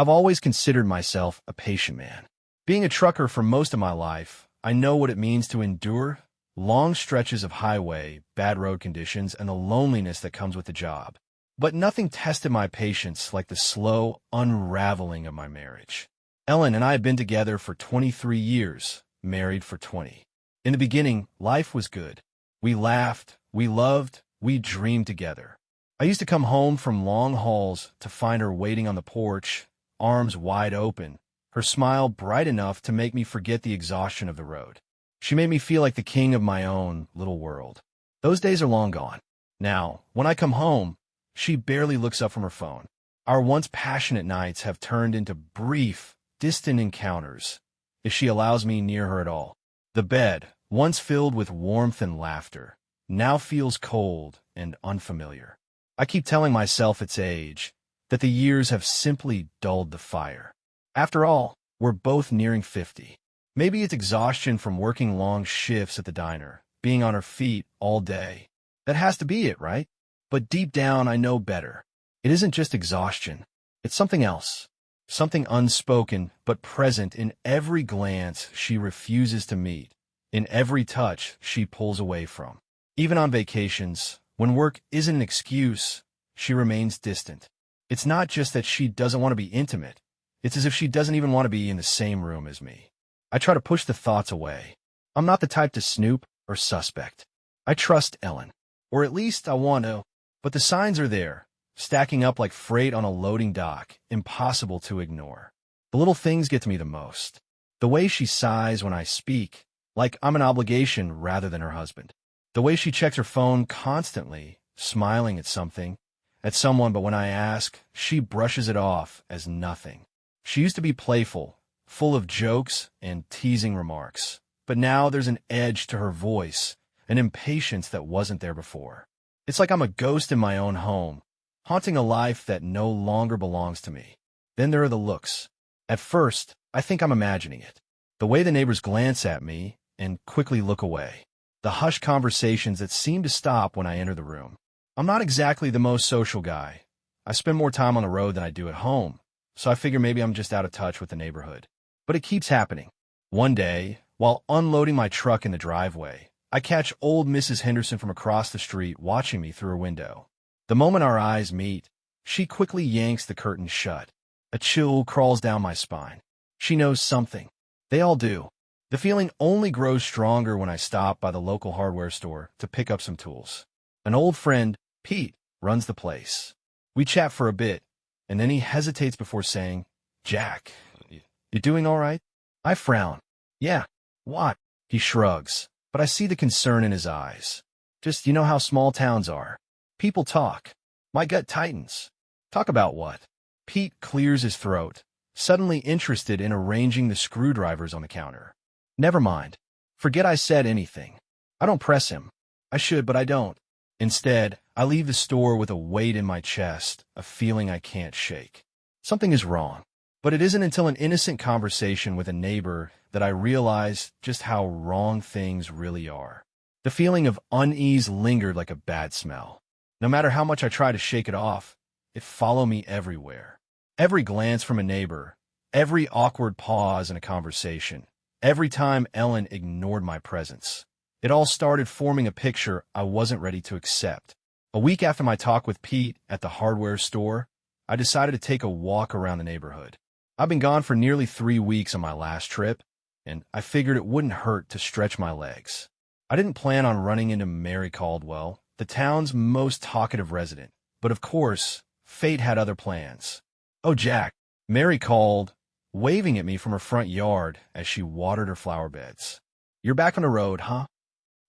I've always considered myself a patient man. Being a trucker for most of my life, I know what it means to endure long stretches of highway, bad road conditions, and the loneliness that comes with the job. But nothing tested my patience like the slow unraveling of my marriage. Ellen and I had been together for 23 years, married for 20. In the beginning, life was good. We laughed, we loved, we dreamed together. I used to come home from long hauls to find her waiting on the porch, arms wide open, her smile bright enough to make me forget the exhaustion of the road. She made me feel like the king of my own little world. Those days are long gone. Now, when I come home, she barely looks up from her phone. Our once passionate nights have turned into brief, distant encounters, if she allows me near her at all. The bed, once filled with warmth and laughter, now feels cold and unfamiliar. I keep telling myself it's age, that the years have simply dulled the fire. After all, we're both nearing 50. Maybe it's exhaustion from working long shifts at the diner, being on our feet all day. That has to be it, right? But deep down, I know better. It isn't just exhaustion. It's something else. Something unspoken but present in every glance she refuses to meet, in every touch she pulls away from. Even on vacations, when work isn't an excuse, she remains distant. It's not just that she doesn't want to be intimate. It's as if she doesn't even want to be in the same room as me. I try to push the thoughts away. I'm not the type to snoop or suspect. I trust Ellen. Or at least I want to. But the signs are there, stacking up like freight on a loading dock, impossible to ignore. The little things get to me the most. The way she sighs when I speak, like I'm an obligation rather than her husband. The way she checks her phone constantly, smiling at something, at someone, but when I ask, she brushes it off as nothing. She used to be playful, full of jokes and teasing remarks. But now there's an edge to her voice, an impatience that wasn't there before. It's like I'm a ghost in my own home, haunting a life that no longer belongs to me. Then there are the looks. At first, I think I'm imagining it. The way the neighbors glance at me and quickly look away. The hushed conversations that seem to stop when I enter the room. I'm not exactly the most social guy. I spend more time on the road than I do at home, so I figure maybe I'm just out of touch with the neighborhood. But it keeps happening. One day, while unloading my truck in the driveway, I catch old Mrs. Henderson from across the street watching me through her window. The moment our eyes meet, she quickly yanks the curtain shut. A chill crawls down my spine. She knows something. They all do. The feeling only grows stronger when I stop by the local hardware store to pick up some tools. An old friend, Pete, runs the place. We chat for a bit, and then he hesitates before saying, "Jack, you doing all right?" I frown. "Yeah, what?" He shrugs, but I see the concern in his eyes. Just, you know how small towns are. People talk. My gut tightens. Talk about what? Pete clears his throat, suddenly interested in arranging the screwdrivers on the counter. Never mind. Forget I said anything. I don't press him. I should, but I don't. Instead, I leave the store with a weight in my chest, a feeling I can't shake. Something is wrong. But it isn't until an innocent conversation with a neighbor that I realize just how wrong things really are. The feeling of unease lingered like a bad smell. No matter how much I try to shake it off, it followed me everywhere. Every glance from a neighbor, every awkward pause in a conversation, every time Ellen ignored my presence. It all started forming a picture I wasn't ready to accept. A week after my talk with Pete at the hardware store, I decided to take a walk around the neighborhood. I've been gone for nearly 3 weeks on my last trip, and I figured it wouldn't hurt to stretch my legs. I didn't plan on running into Mary Caldwell, the town's most talkative resident, but of course, fate had other plans. "Oh, Jack," Mary called, waving at me from her front yard as she watered her flower beds. "You're back on the road, huh?"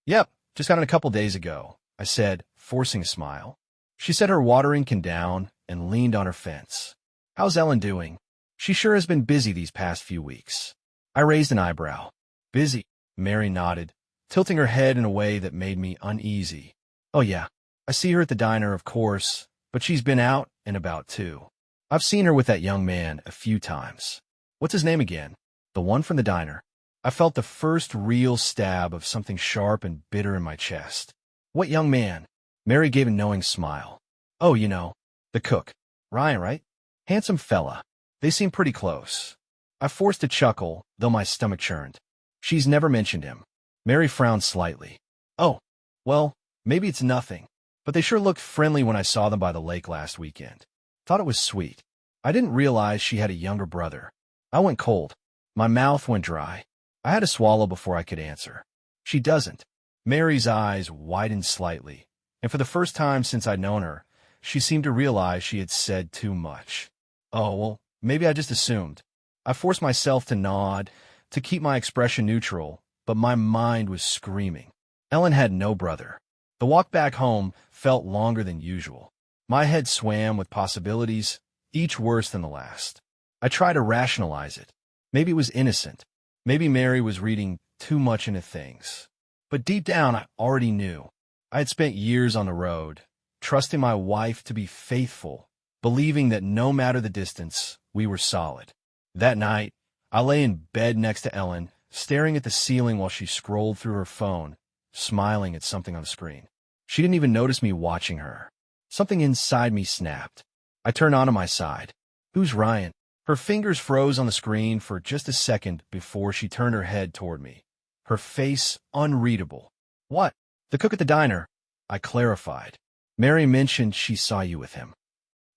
"Yep, just got in a couple days ago," I said, forcing a smile. She set her watering can down and leaned on her fence. "How's Ellen doing? She sure has been busy these past few weeks." I raised an eyebrow. "Busy?" Mary nodded, tilting her head in a way that made me uneasy. "Oh yeah, I see her at the diner, of course, but she's been out and about too. I've seen her with that young man a few times." "What's his name again?" "The one from the diner." I felt the first real stab of something sharp and bitter in my chest. "What young man?" Mary gave a knowing smile. "Oh, you know, the cook. Ryan, right? Handsome fella. They seem pretty close. I forced a chuckle, though my stomach churned. She's never mentioned him. Mary frowned slightly. Oh, well, maybe it's nothing. But they sure looked friendly when I saw them by the lake last weekend. Thought it was sweet. I didn't realize she had a younger brother. I went cold. My mouth went dry. I had to swallow before I could answer. She doesn't. Mary's eyes widened slightly, and for the first time since I'd known her, she seemed to realize she had said too much. Oh, well, maybe I just assumed. I forced myself to nod, to keep my expression neutral, but my mind was screaming. Ellen had no brother. The walk back home felt longer than usual. My head swam with possibilities, each worse than the last. I tried to rationalize it. Maybe it was innocent. Maybe Mary was reading too much into things. But deep down, I already knew. I had spent years on the road, trusting my wife to be faithful, believing that no matter the distance, we were solid. That night, I lay in bed next to Ellen, staring at the ceiling while she scrolled through her phone, smiling at something on the screen. She didn't even notice me watching her. Something inside me snapped. I turned onto my side. Who's Ryan? Her fingers froze on the screen for just a second before she turned her head toward me. Her face unreadable. What? The cook at the diner. I clarified. Mary mentioned she saw you with him.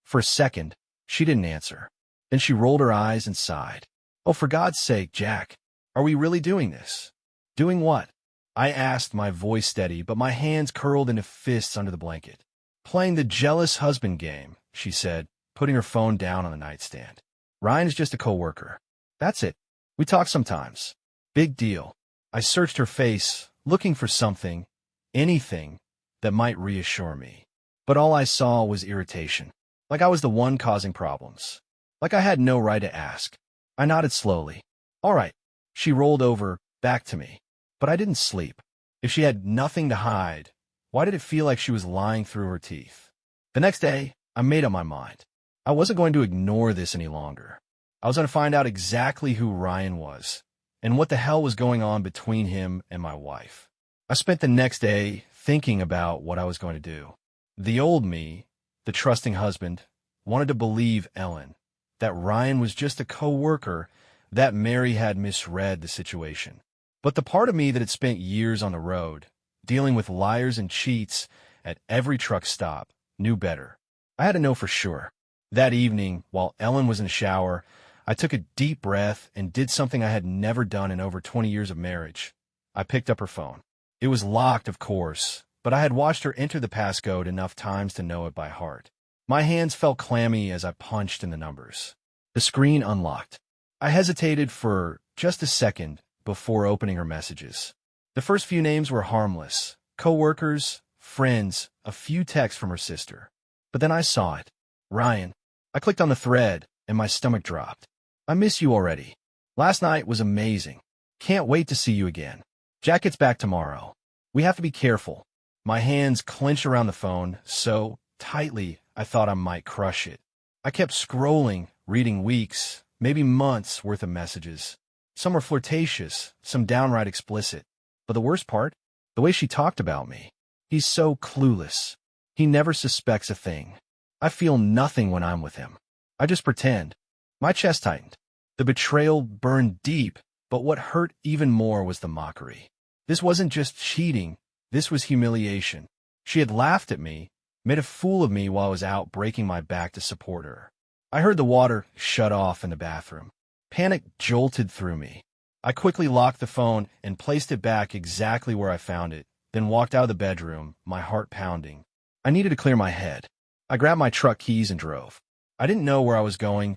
For a second, she didn't answer. Then she rolled her eyes and sighed. Oh, for God's sake, Jack. Are we really doing this? Doing what? I asked, my voice steady, but my hands curled into fists under the blanket. Playing the jealous husband game, she said, putting her phone down on the nightstand. Ryan is just a coworker. That's it. We talk sometimes. Big deal. I searched her face, looking for something, anything, that might reassure me. But all I saw was irritation. Like I was the one causing problems. Like I had no right to ask. I nodded slowly. All right. She rolled over, back to me. But I didn't sleep. If she had nothing to hide, why did it feel like she was lying through her teeth? The next day, I made up my mind. I wasn't going to ignore this any longer. I was going to find out exactly who Ryan was, and what the hell was going on between him and my wife. I spent the next day thinking about what I was going to do. The old me, the trusting husband, wanted to believe Ellen, that Ryan was just a co-worker, that Mary had misread the situation. But the part of me that had spent years on the road, dealing with liars and cheats at every truck stop, knew better. I had to know for sure. That evening, while Ellen was in the shower, I took a deep breath and did something I had never done in over 20 years of marriage. I picked up her phone. It was locked, of course, but I had watched her enter the passcode enough times to know it by heart. My hands felt clammy as I punched in the numbers. The screen unlocked. I hesitated for just a second before opening her messages. The first few names were harmless. Co-workers, friends, a few texts from her sister. But then I saw it. Ryan. I clicked on the thread, and my stomach dropped. I miss you already. Last night was amazing. Can't wait to see you again. Jack gets back tomorrow. We have to be careful. My hands clenched around the phone so tightly I thought I might crush it. I kept scrolling, reading weeks, maybe months worth of messages. Some were flirtatious, some downright explicit. But the worst part? The way she talked about me. He's so clueless. He never suspects a thing. I feel nothing when I'm with him. I just pretend. My chest tightened. The betrayal burned deep, but what hurt even more was the mockery. This wasn't just cheating. This was humiliation. She had laughed at me, made a fool of me while I was out breaking my back to support her. I heard the water shut off in the bathroom. Panic jolted through me. I quickly locked the phone and placed it back exactly where I found it, then walked out of the bedroom, my heart pounding. I needed to clear my head. I grabbed my truck keys and drove. I didn't know where I was going,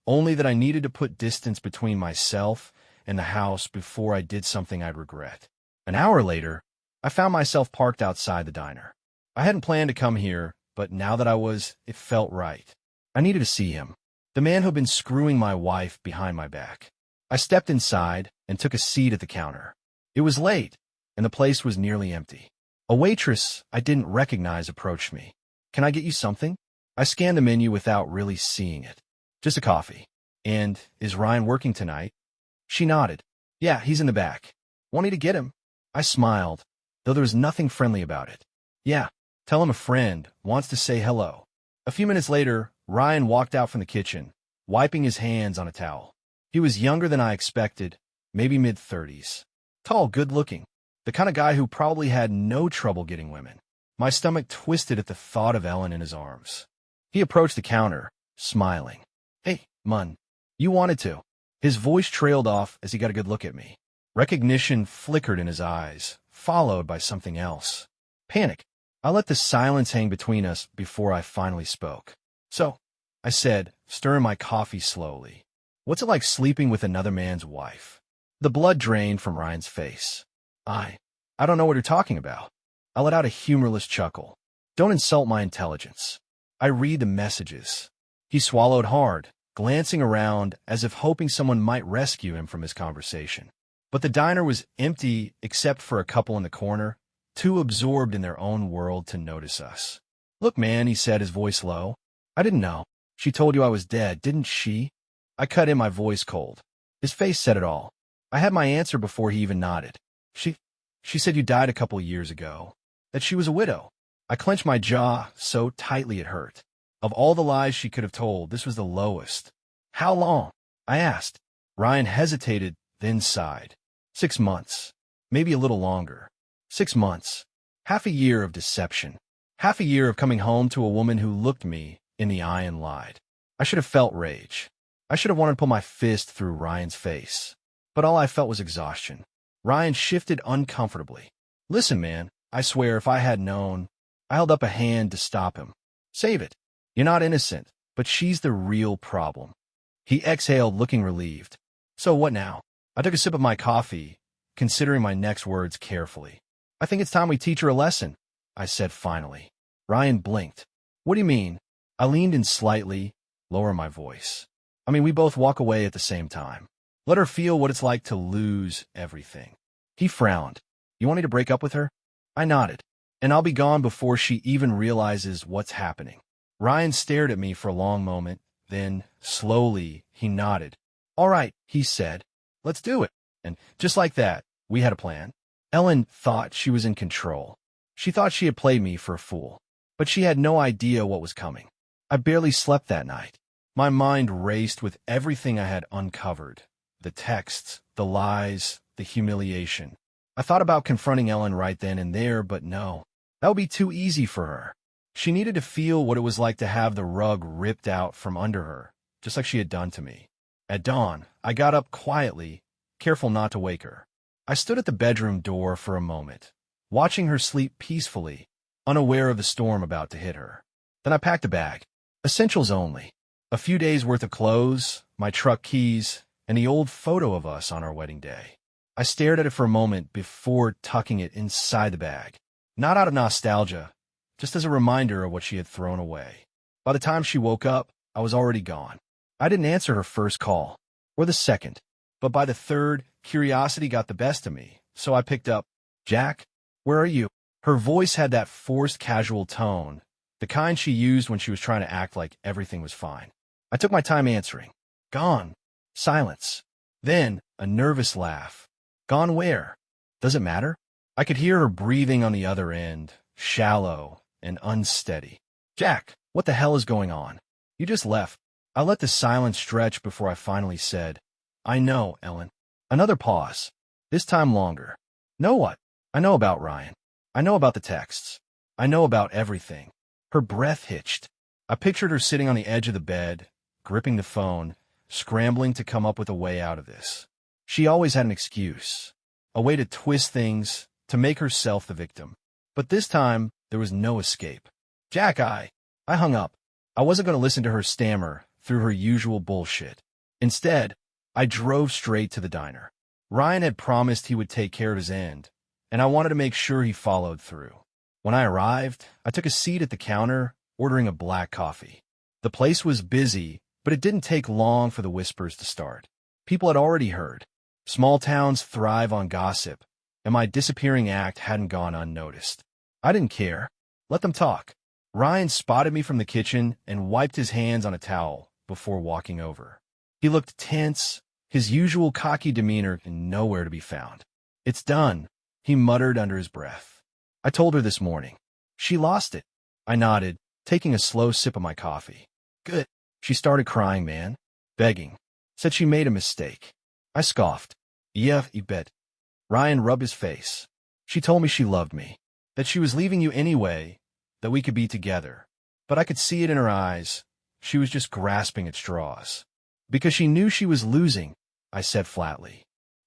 only that I needed to put distance between myself and the house before I did something I'd regret. An hour later, I found myself parked outside the diner. I hadn't planned to come here, but now that I was, it felt right. I needed to see him, the man who'd been screwing my wife behind my back. I stepped inside and took a seat at the counter. It was late, and the place was nearly empty. A waitress I didn't recognize approached me. Can I get you something? I scanned the menu without really seeing it. Just a coffee. And is Ryan working tonight? She nodded. Yeah, he's in the back. Want me to get him? I smiled, though there was nothing friendly about it. Yeah, tell him a friend wants to say hello. A few minutes later, Ryan walked out from the kitchen, wiping his hands on a towel. He was younger than I expected, maybe mid-30s. Tall, good-looking, the kind of guy who probably had no trouble getting women. My stomach twisted at the thought of Ellen in his arms. He approached the counter, smiling. "Hey, Mun, you wanted to." His voice trailed off as he got a good look at me. Recognition flickered in his eyes, followed by something else. Panic. I let the silence hang between us before I finally spoke. "So," I said, stirring my coffee slowly, "what's it like sleeping with another man's wife?" The blood drained from Ryan's face. I don't know what you're talking about." I let out a humorless chuckle. "Don't insult my intelligence. I read the messages." He swallowed hard, glancing around as if hoping someone might rescue him from his conversation. But the diner was empty except for a couple in the corner, too absorbed in their own world to notice us. "Look, man," he said, his voice low. "I didn't know. She told you I was dead, didn't she?" I cut in, my voice cold. His face said it all. I had my answer before he even nodded. She said you died a couple years ago, that she was a widow." I clenched my jaw so tightly it hurt. Of all the lies she could have told, this was the lowest. "How long?" I asked. Ryan hesitated, then sighed. 6 months. Maybe a little longer. 6 months. Half a year of deception. Half a year of coming home to a woman who looked me in the eye and lied. I should have felt rage. I should have wanted to pull my fist through Ryan's face. But all I felt was exhaustion. Ryan shifted uncomfortably. "Listen, man, I swear if I had known..." I held up a hand to stop him. "Save it. You're not innocent, but she's the real problem." He exhaled, looking relieved. "So what now?" I took a sip of my coffee, considering my next words carefully. "I think it's time we teach her a lesson," I said finally. Ryan blinked. "What do you mean?" I leaned in slightly, lowering my voice. "I mean, we both walk away at the same time. Let her feel what it's like to lose everything." He frowned. "You want me to break up with her?" I nodded. "And I'll be gone before she even realizes what's happening." Ryan stared at me for a long moment, then, slowly, he nodded. "All right," he said. "Let's do it." And just like that, we had a plan. Ellen thought she was in control. She thought she had played me for a fool. But she had no idea what was coming. I barely slept that night. My mind raced with everything I had uncovered. The texts, the lies, the humiliation. I thought about confronting Ellen right then and there, but no. That would be too easy for her. She needed to feel what it was like to have the rug ripped out from under her, just like she had done to me. At dawn, I got up quietly, careful not to wake her. I stood at the bedroom door for a moment, watching her sleep peacefully, unaware of the storm about to hit her. Then I packed a bag. Essentials only. A few days' worth of clothes, my truck keys, and the old photo of us on our wedding day. I stared at it for a moment before tucking it inside the bag. Not out of nostalgia, just as a reminder of what she had thrown away. By the time she woke up, I was already gone. I didn't answer her first call, or the second, but by the third, curiosity got the best of me, so I picked up. "Jack, where are you?" Her voice had that forced casual tone, the kind she used when she was trying to act like everything was fine. I took my time answering. "Gone." Silence. Then, a nervous laugh. "Gone where?" "Does it matter?" I could hear her breathing on the other end, shallow and unsteady. "Jack, what the hell is going on?" "You just left." I let the silence stretch before I finally said, "I know, Ellen." Another pause. This time longer. "Know what?" "I know about Ryan. I know about the texts. I know about everything." Her breath hitched. I pictured her sitting on the edge of the bed, gripping the phone, scrambling to come up with a way out of this. She always had an excuse, a way to twist things, to make herself the victim. But this time, there was no escape. "Jack, I hung up. I wasn't going to listen to her stammer through her usual bullshit. Instead, I drove straight to the diner. Ryan had promised he would take care of his end, and I wanted to make sure he followed through. When I arrived, I took a seat at the counter, ordering a black coffee. The place was busy, but it didn't take long for the whispers to start. People had already heard. Small towns thrive on gossip, and my disappearing act hadn't gone unnoticed. I didn't care. Let them talk. Ryan spotted me from the kitchen and wiped his hands on a towel before walking over. He looked tense, his usual cocky demeanor nowhere to be found. "It's done," he muttered under his breath. "I told her this morning." "She lost it." I nodded, taking a slow sip of my coffee. "Good." She started crying, man. begging. Said she made a mistake. I scoffed. Yeah, you bet. Ryan rubbed his face. She told me she loved me, that she was leaving you anyway, that we could be together. But I could see it in her eyes. She was just grasping at straws. Because she knew she was losing, I said flatly.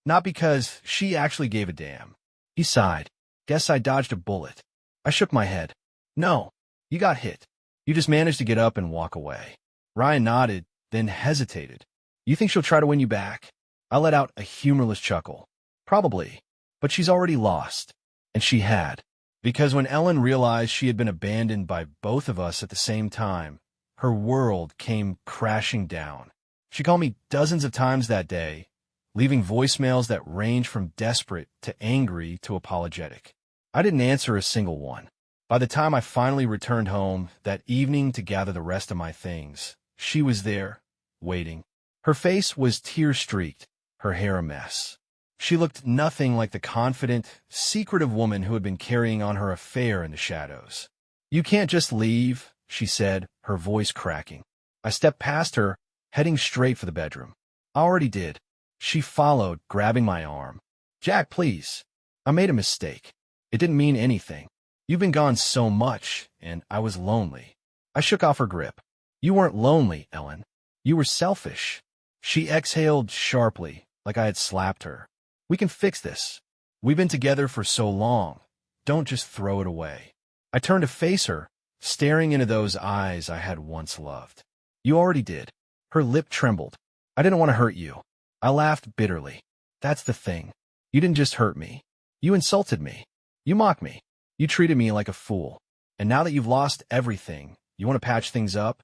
Not because she actually gave a damn. He sighed. Guess I dodged a bullet. I shook my head. No, you got hit. You just managed to get up and walk away. Ryan nodded, then hesitated. You think she'll try to win you back? I let out a humorless chuckle. Probably. But she's already lost. And she had. Because when Ellen realized she had been abandoned by both of us at the same time, her world came crashing down. She called me dozens of times that day, leaving voicemails that ranged from desperate to angry to apologetic. I didn't answer a single one. By the time I finally returned home that evening to gather the rest of my things, she was there, waiting. Her face was tear-streaked, her hair a mess. She looked nothing like the confident, secretive woman who had been carrying on her affair in the shadows. You can't just leave, she said, her voice cracking. I stepped past her, heading straight for the bedroom. I already did. She followed, grabbing my arm. Jack, please. I made a mistake. It didn't mean anything. You've been gone so much, and I was lonely. I shook off her grip. You weren't lonely, Ellen. You were selfish. She exhaled sharply, like I had slapped her. We can fix this. We've been together for so long. Don't just throw it away. I turned to face her, staring into those eyes I had once loved. You already did. Her lip trembled. I didn't want to hurt you. I laughed bitterly. That's the thing. You didn't just hurt me. You insulted me. You mocked me. You treated me like a fool. And now that you've lost everything, you want to patch things up?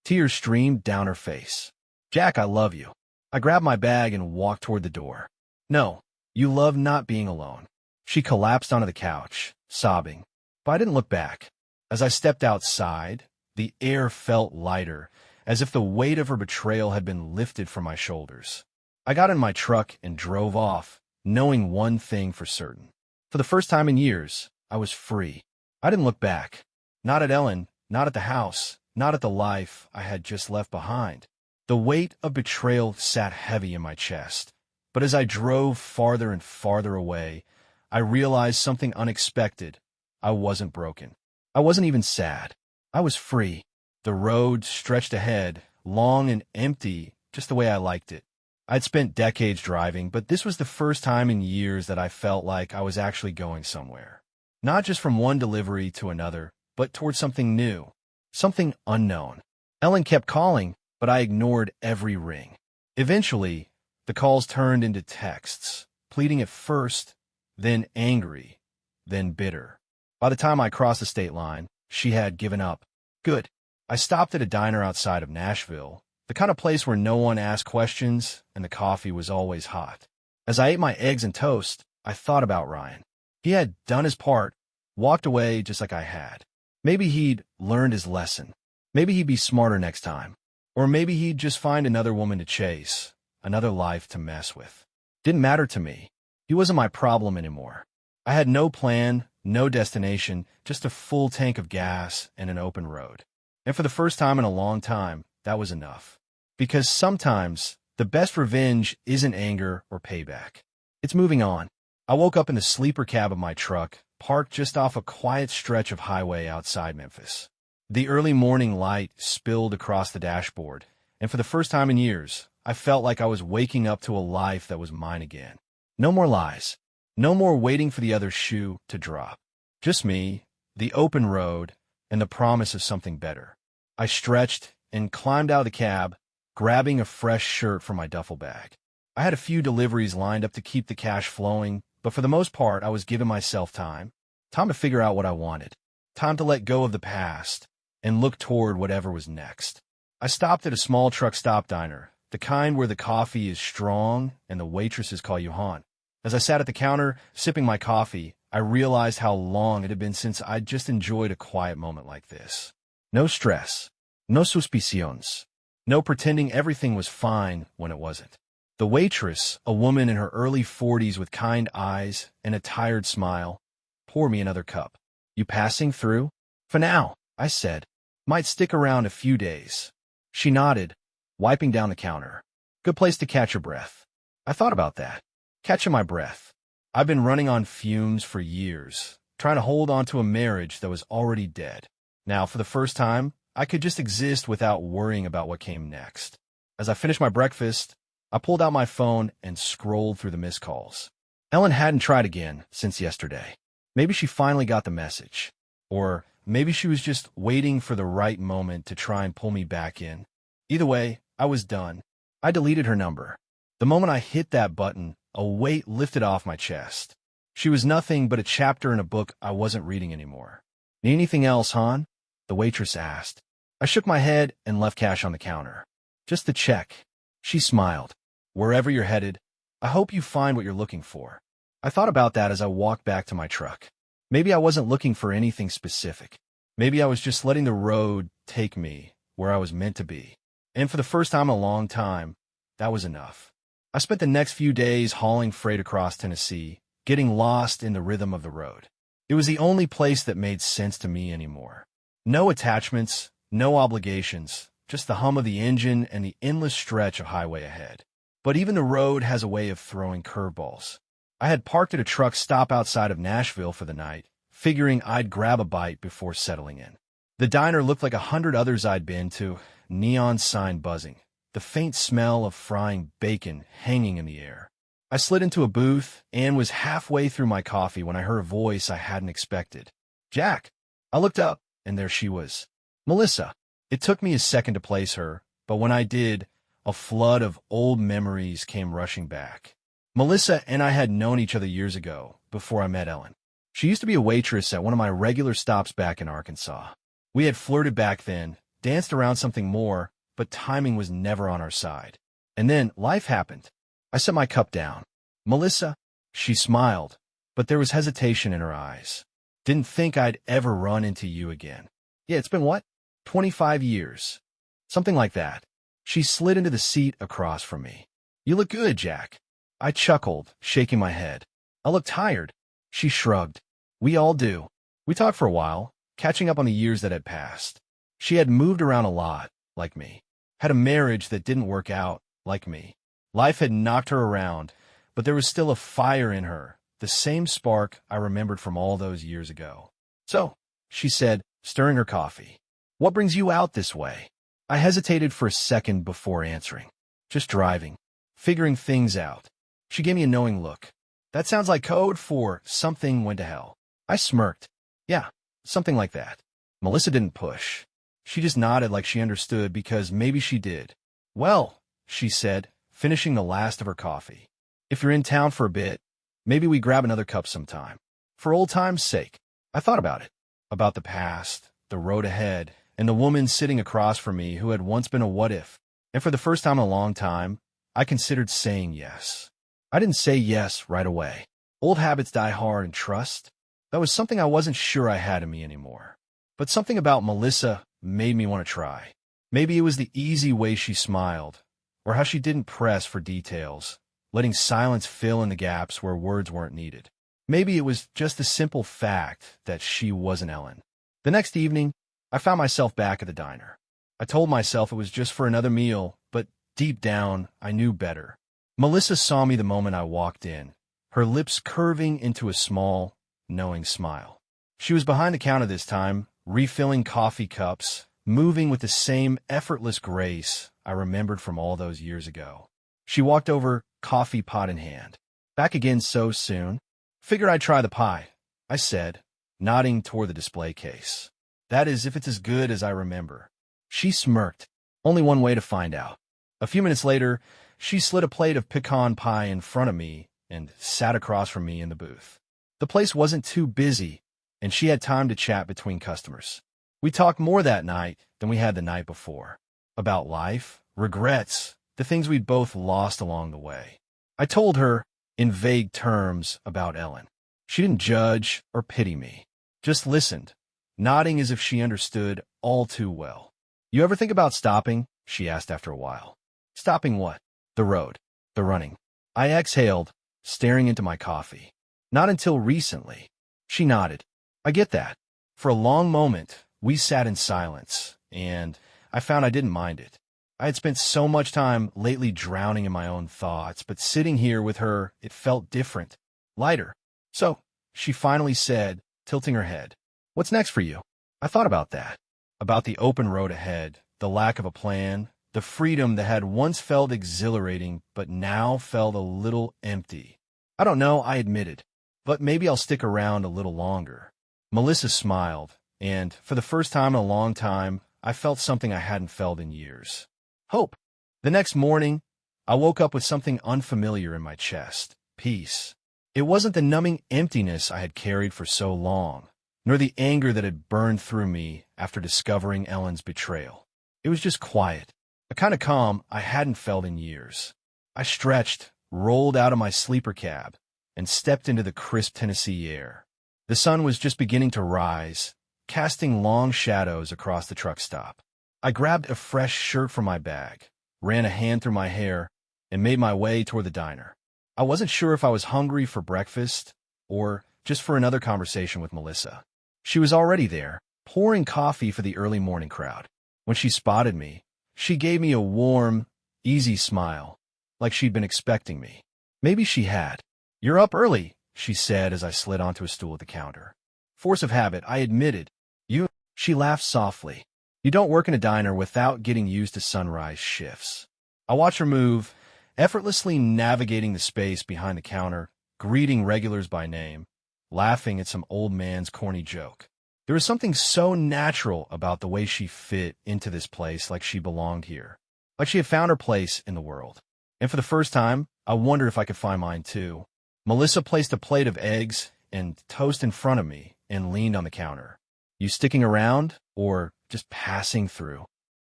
Tears streamed down her face. Jack, I love you. I grabbed my bag and walked toward the door. No, you love not being alone. She collapsed onto the couch, sobbing. But I didn't look back. As I stepped outside, the air felt lighter, as if the weight of her betrayal had been lifted from my shoulders. I got in my truck and drove off, knowing one thing for certain. For the first time in years, I was free. I didn't look back. Not at Ellen, not at the house, not at the life I had just left behind. The weight of betrayal sat heavy in my chest. But as I drove farther and farther away, I realized something unexpected. I wasn't broken. I wasn't even sad. I was free. The road stretched ahead, long and empty, just the way I liked it. I'd spent decades driving, but this was the first time in years that I felt like I was actually going somewhere. Not just from one delivery to another, but towards something new, something unknown. Ellen kept calling, but I ignored every ring. Eventually, the calls turned into texts, pleading at first, then angry, then bitter. By the time I crossed the state line, she had given up. Good. I stopped at a diner outside of Nashville, the kind of place where no one asked questions and the coffee was always hot. As I ate my eggs and toast, I thought about Ryan. He had done his part, walked away just like I had. Maybe he'd learned his lesson. Maybe he'd be smarter next time. Or maybe he'd just find another woman to chase, another life to mess with. Didn't matter to me. He wasn't my problem anymore. I had no plan, no destination, just a full tank of gas and an open road. And for the first time in a long time, that was enough. Because sometimes, the best revenge isn't anger or payback. It's moving on. I woke up in the sleeper cab of my truck, parked just off a quiet stretch of highway outside Memphis. The early morning light spilled across the dashboard, and for the first time in years, I felt like I was waking up to a life that was mine again. No more lies. No more waiting for the other shoe to drop. Just me, the open road, and the promise of something better. I stretched and climbed out of the cab, grabbing a fresh shirt from my duffel bag. I had a few deliveries lined up to keep the cash flowing, but for the most part, I was giving myself time. Time to figure out what I wanted. Time to let go of the past and look toward whatever was next. I stopped at a small truck stop diner, the kind where the coffee is strong and the waitresses call you hon. As I sat at the counter, sipping my coffee, I realized how long it had been since I'd just enjoyed a quiet moment like this. No stress. No suspicions. No pretending everything was fine when it wasn't. The waitress, a woman in her early 40s with kind eyes and a tired smile, poured me another cup. You passing through? For now, I said. Might stick around a few days. She nodded. wiping down the counter. Good place to catch your breath. I thought about that. Catching my breath. I've been running on fumes for years, trying to hold on to a marriage that was already dead. Now, for the first time, I could just exist without worrying about what came next. As I finished my breakfast, I pulled out my phone and scrolled through the missed calls. Ellen hadn't tried again since yesterday. Maybe she finally got the message. Or maybe she was just waiting for the right moment to try and pull me back in. Either way, I was done. I deleted her number. The moment I hit that button, a weight lifted off my chest. She was nothing but a chapter in a book I wasn't reading anymore. Need anything else, hon? The waitress asked. I shook my head and left cash on the counter. Just the check. She smiled. Wherever you're headed, I hope you find what you're looking for. I thought about that as I walked back to my truck. Maybe I wasn't looking for anything specific. Maybe I was just letting the road take me where I was meant to be. And for the first time in a long time, that was enough. I spent the next few days hauling freight across Tennessee, getting lost in the rhythm of the road. It was the only place that made sense to me anymore. No attachments, no obligations, just the hum of the engine and the endless stretch of highway ahead. But even the road has a way of throwing curveballs. I had parked at a truck stop outside of Nashville for the night, figuring I'd grab a bite before settling in. The diner looked like 100 others I'd been to, neon sign buzzing, the faint smell of frying bacon hanging in the air. I slid into a booth and was halfway through my coffee when I heard a voice I hadn't expected. Jack! I looked up, and there she was. Melissa. It took me a second to place her, but when I did, a flood of old memories came rushing back. Melissa and I had known each other years ago, before I met Ellen. She used to be a waitress at one of my regular stops back in Arkansas. We had flirted back then, danced around something more, but timing was never on our side. And then life happened. I set my cup down. Melissa? She smiled, but there was hesitation in her eyes. Didn't think I'd ever run into you again. Yeah, it's been what? 25 years. Something like that. She slid into the seat across from me. You look good, Jack. I chuckled, shaking my head. I look tired. She shrugged. We all do. We talked for a while, catching up on the years that had passed. She had moved around a lot, like me. Had a marriage that didn't work out, like me. Life had knocked her around, but there was still a fire in her, the same spark I remembered from all those years ago. So, she said, stirring her coffee. What brings you out this way? I hesitated for a second before answering. Just driving. Figuring things out. She gave me a knowing look. That sounds like code for something went to hell. I smirked. Yeah, something like that. Melissa didn't push. She just nodded like she understood because maybe she did. Well, she said, finishing the last of her coffee. If you're in town for a bit, maybe we grab another cup sometime. For old time's sake. I thought about it. About the past, the road ahead, and the woman sitting across from me who had once been a what-if. And for the first time in a long time, I considered saying yes. I didn't say yes right away. Old habits die hard, and trust, that was something I wasn't sure I had in me anymore. But something about Melissa made me want to try. Maybe it was the easy way she smiled, or how she didn't press for details, letting silence fill in the gaps where words weren't needed. Maybe it was just the simple fact that she wasn't Ellen. The next evening, I found myself back at the diner. I told myself it was just for another meal, but deep down, I knew better. Melissa saw me the moment I walked in, her lips curving into a small, knowing smile. She was behind the counter this time, refilling coffee cups, moving with the same effortless grace I remembered from all those years ago. She walked over, coffee pot in hand. Back again so soon? Figured I'd try the pie, I said, nodding toward the display case. That is, if it's as good as I remember. She smirked. Only one way to find out. A few minutes later, she slid a plate of pecan pie in front of me and sat across from me in the booth. The place wasn't too busy, and she had time to chat between customers. We talked more that night than we had the night before. About life, regrets, the things we'd both lost along the way. I told her, in vague terms, about Ellen. She didn't judge or pity me, just listened, nodding as if she understood all too well. You ever think about stopping? She asked after a while. Stopping what? The road. The running. I exhaled, staring into my coffee. Not until recently. She nodded. I get that. For a long moment, we sat in silence, and I found I didn't mind it. I had spent so much time lately drowning in my own thoughts, but sitting here with her, it felt different, lighter. So, she finally said, tilting her head, "What's next for you?" I thought about that, about the open road ahead, the lack of a plan, the freedom that had once felt exhilarating but now felt a little empty. "I don't know," I admitted, "but maybe I'll stick around a little longer." Melissa smiled, and for the first time in a long time, I felt something I hadn't felt in years. Hope. The next morning, I woke up with something unfamiliar in my chest. Peace. It wasn't the numbing emptiness I had carried for so long, nor the anger that had burned through me after discovering Ellen's betrayal. It was just quiet, a kind of calm I hadn't felt in years. I stretched, rolled out of my sleeper cab, and stepped into the crisp Tennessee air. The sun was just beginning to rise, casting long shadows across the truck stop. I grabbed a fresh shirt from my bag, ran a hand through my hair, and made my way toward the diner. I wasn't sure if I was hungry for breakfast or just for another conversation with Melissa. She was already there, pouring coffee for the early morning crowd. When she spotted me, she gave me a warm, easy smile, like she'd been expecting me. Maybe she had. "You're up early," she said as I slid onto a stool at the counter. Force of habit, I admitted. "You?" She laughed softly. "You don't work in a diner without getting used to sunrise shifts." I watched her move, effortlessly navigating the space behind the counter, greeting regulars by name, laughing at some old man's corny joke. There was something so natural about the way she fit into this place, like she belonged here, like she had found her place in the world. And for the first time, I wondered if I could find mine too. Melissa placed a plate of eggs and toast in front of me and leaned on the counter. "You sticking around or just passing through?"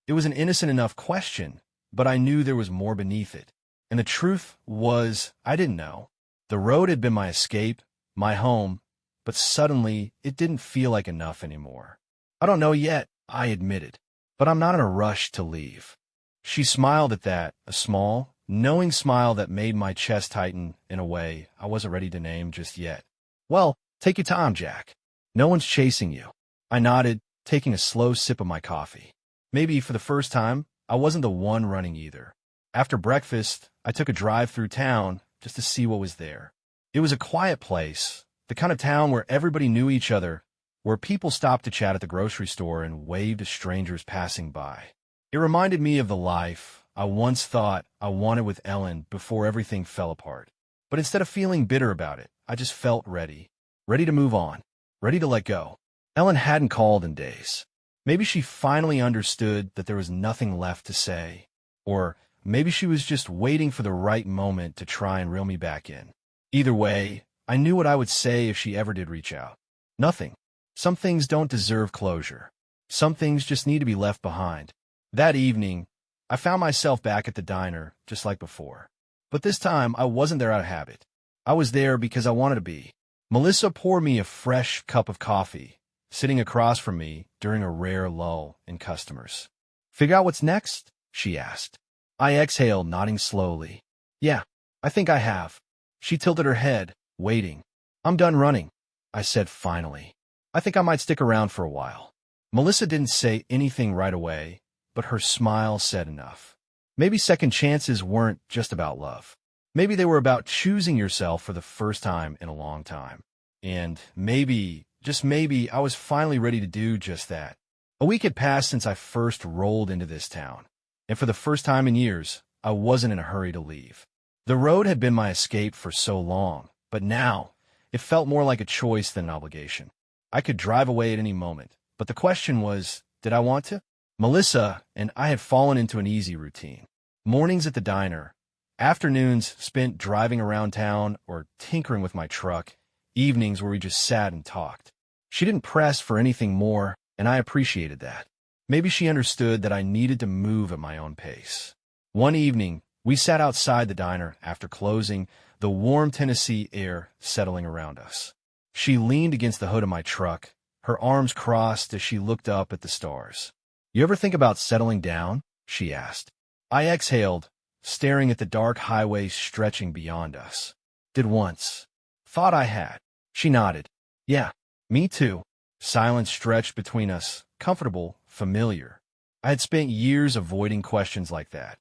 It was an innocent enough question, but I knew there was more beneath it. And the truth was, I didn't know. The road had been my escape, my home, but suddenly it didn't feel like enough anymore. "I don't know yet," I admitted, "but I'm not in a rush to leave." She smiled at that, a small, knowing smile that made my chest tighten in a way I wasn't ready to name just yet. "Well, take your time, Jack. No one's chasing you." I nodded, taking a slow sip of my coffee. Maybe for the first time, I wasn't the one running either. After breakfast, I took a drive through town just to see what was there. It was a quiet place, the kind of town where everybody knew each other, where people stopped to chat at the grocery store and waved to strangers passing by. It reminded me of the life I once thought I wanted with Ellen before everything fell apart. But instead of feeling bitter about it, I just felt ready. Ready to move on. Ready to let go. Ellen hadn't called in days. Maybe she finally understood that there was nothing left to say. Or maybe she was just waiting for the right moment to try and reel me back in. Either way, I knew what I would say if she ever did reach out. Nothing. Some things don't deserve closure. Some things just need to be left behind. That evening, I found myself back at the diner, just like before. But this time, I wasn't there out of habit. I was there because I wanted to be. Melissa poured me a fresh cup of coffee, sitting across from me during a rare lull in customers. "Figure out what's next?" she asked. I exhaled, nodding slowly. "Yeah, I think I have." She tilted her head, waiting. "I'm done running," I said finally. "I think I might stick around for a while." Melissa didn't say anything right away, but her smile said enough. Maybe second chances weren't just about love. Maybe they were about choosing yourself for the first time in a long time. And maybe, just maybe, I was finally ready to do just that. A week had passed since I first rolled into this town, and for the first time in years, I wasn't in a hurry to leave. The road had been my escape for so long, but now, it felt more like a choice than an obligation. I could drive away at any moment, but the question was, did I want to? Melissa and I had fallen into an easy routine. Mornings at the diner, afternoons spent driving around town or tinkering with my truck, evenings where we just sat and talked. She didn't press for anything more, and I appreciated that. Maybe she understood that I needed to move at my own pace. One evening, we sat outside the diner after closing, the warm Tennessee air settling around us. She leaned against the hood of my truck, her arms crossed as she looked up at the stars. "You ever think about settling down?" she asked. I exhaled, staring at the dark highway stretching beyond us. "Did once. Thought I had." She nodded. "Yeah, me too." Silence stretched between us, comfortable, familiar. I had spent years avoiding questions like that,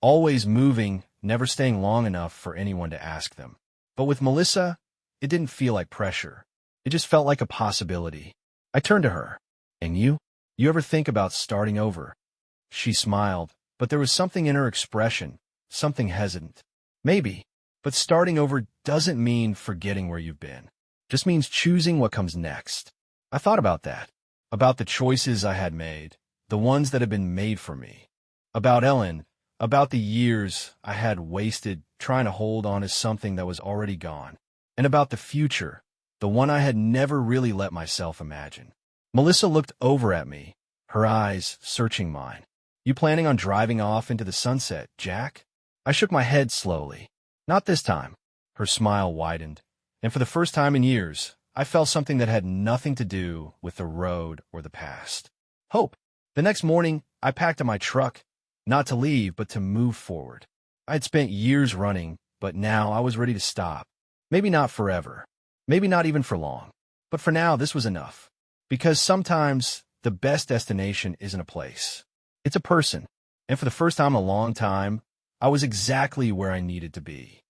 always moving, never staying long enough for anyone to ask them. But with Melissa, it didn't feel like pressure. It just felt like a possibility. I turned to her. And you? You ever think about starting over? She smiled, but there was something in her expression, something hesitant. Maybe, but starting over doesn't mean forgetting where you've been. Just means choosing what comes next. I thought about that, about the choices I had made, the ones that had been made for me, about Ellen, about the years I had wasted trying to hold on to something that was already gone, and about the future, the one I had never really let myself imagine. Melissa looked over at me, her eyes searching mine. You planning on driving off into the sunset, Jack? I shook my head slowly. Not this time. Her smile widened, and for the first time in years, I felt something that had nothing to do with the road or the past. Hope. The next morning, I packed up my truck, not to leave, but to move forward. I had spent years running, but now I was ready to stop. Maybe not forever. Maybe not even for long. But for now, this was enough. Because sometimes the best destination isn't a place. It's a person. And for the first time in a long time, I was exactly where I needed to be.